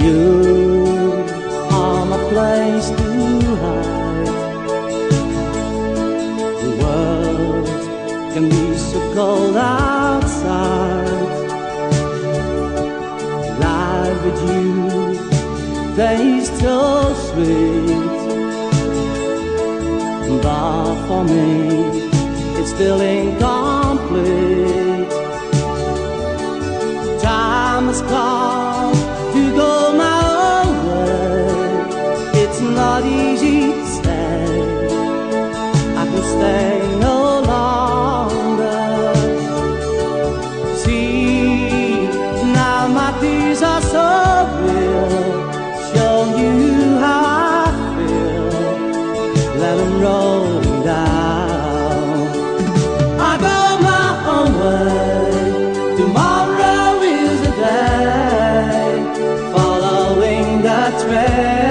You are my place to hide. The world can be so cold outside. Life with you tastes so sweet, but for me it's still incomplete. Time has come to go my own way. It's not easy to stay. I can stay no longer. See, now my tears are so real, showing you how I feel. Let them roll down. I go my own way. Tomorrow is a day, following the trail.